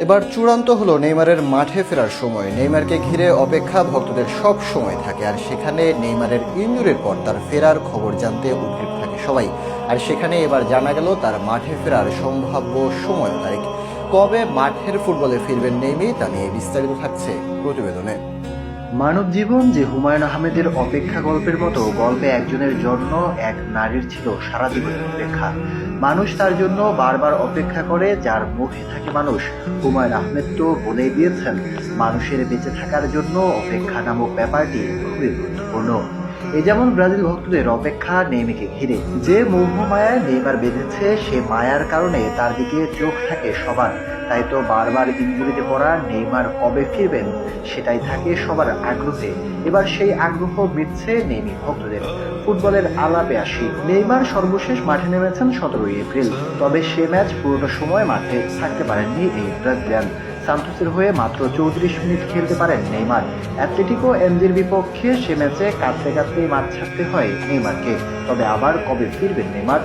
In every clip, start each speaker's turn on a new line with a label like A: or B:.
A: এবার চূড়ান্ত হলো নেইমারের মাঠে ফেরার সময়। নেইমারকে ঘিরে অপেক্ষা ভক্তদের সব সময় থাকে, আর সেখানে নেইমারের ইনজুরির পর তার ফেরার খবর জানতে উদ্গ্রীব থাকে সবাই। আর সেখানে এবার জানা গেল তার মাঠে ফেরার সম্ভাব্য সময় তারিখ। কবে মাঠের ফুটবলে ফিরবেন নেইমি, তা নিয়ে বিস্তারিত থাকছে প্রতিবেদনে।
B: মানব জীবন যে হুমায়ুন আহমেদের অপেক্ষা গল্পের মতো, গল্পে একজনের জন্য এক নারীর ছিল সারা জীবনের অপেক্ষা। মানুষ তার জন্য বারবার অপেক্ষা করে, যার মুখে থাকে মানুষ। হুমায়ুন আহমেদ তো বলেই দিয়েছেন, মানুষের বেঁচে থাকার জন্য অপেক্ষা নামক ব্যাপারটি খুবই গুরুত্বপূর্ণ। এ যেমন ব্রাজিল ভক্তদের অপেক্ষা নেইমারকে ঘিরে। যে মোহ মায়ায় নেইমার বেঁধেছে, সে মায়ার কারণে তার দিকে চোখ থাকে সবার। তাই তো বারবার ইনজুরিতে পড়া নেইমার কবে ফিরবেন সেটাই থাকে সবার আগ্রহে। এবার সেই আগ্রহ মিটছে নেইমি ভক্তদের। ফুটবলের আলাপে আসি। নেইমার সর্বশেষ মাঠে নেমেছেন 17 এপ্রিল। তবে সে ম্যাচ পুরোটা সময় মাঠে থাকতে পারেননি এই ব্রাজিলিয়ান। সান্তোসের হয়ে মাত্র 34 মিনিট খেলতে পারেন নেইমার। অ্যাটলেটিকো এমজির বিপক্ষে সে ম্যাচে কাঁদতে কাঁদতেই মাঠ ছাড়তে হয় নেইমারকে। তবে আবার কবে ফিরবেন নেইমার?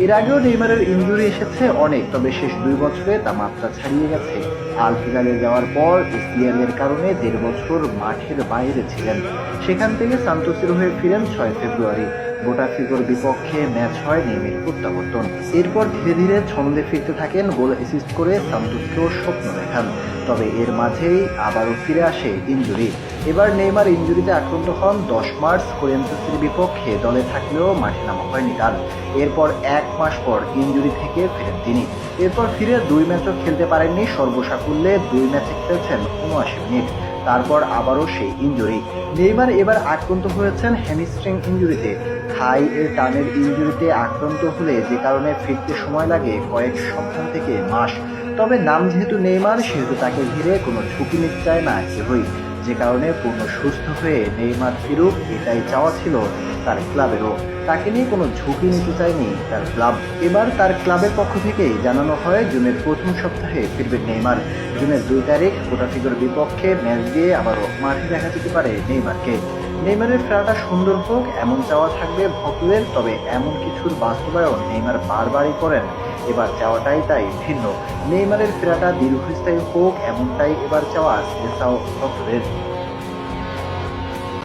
B: এর আগেও নেইমারের ইনজুরি এসেছে অনেক, তবে শেষ 2 বছরে তা মাত্রা ছাড়িয়ে গেছে। আল হিলালে যাওয়ার পর এসিএল এর কারণে 1.5 বছর মাঠের বাইরে ছিলেন। সেখান থেকে সান্তোসের হয়ে ফিরেন 6 ফেব্রুয়ারি। বোটাফিগোর বিপক্ষে ম্যাচ হয় নেইমারের প্রত্যাবর্তন। এরপর ধীরে ধীরে ছন্দে ফিরতে থাকেন, গোল অ্যাসিস্ট করে সান্তোসকেও স্বপ্ন দেখান। তবে এর মাঝেই আবারও ফিরে আসে ইনজুরি। এবার নেইমার ইনজুরিতে আক্রান্ত হন 10 মার্চ কোরিন্থিয়াসের বিপক্ষে। দলে থাকলেও মাঠে নামা হয়নি তার। এরপর 1 মাস পর ইনজুরি থেকে ফেরেন তিনি। এরপর ফিরে 2 ম্যাচও খেলতে পারেননি। সর্বসাকুল্যে 2 ম্যাচে খেলছেন 79 মিনিট। তারপর আবারও সেই ইনজুরি। নেইমার এবার আক্রান্ত হয়েছেন হ্যামস্ট্রিং ইনজুরিতে। থাই এর টানের ইনজুরিতে আক্রান্ত হলে যে কারণে ফিরতে সময় লাগে কয়েক সপ্তাহ থেকে মাস। তবে নাম যেহেতু নেইমার, সেহেতু তাকে ঘিরে কোনো ঝুঁকি নিতে চায় না কেউই। যে কারণে পূর্ণ সুস্থ হয়ে নেইমার ফিরুক, এটাই চাওয়া ছিল তার ক্লাবেরও। তাকে নিয়ে কোনো ঝুঁকি নিতে চায়নি তার ক্লাব। এবার তার ক্লাবের পক্ষ থেকেই জানানো হয় জুনের প্রথম সপ্তাহে ফিরবেন নেইমার। জুনের 2 তারিখ বোটাফিগোর বিপক্ষে ম্যাচ দিয়ে আবারও মাঠে দেখা যেতে পারে নেইমারকে। নেইমারের ফেরাটা সুন্দর হোক, এমন চাওয়া থাকবে ভক্তদের। তবে এমন কিছুর বাস্তবায়ন নেইমার বারবারই করেন। এবার চাওয়াটাই তাই ভিন্ন। নেইমারের ফেরাটা দীর্ঘস্থায়ী হোক, এমনটাই এবার চাওয়া ভক্তদের।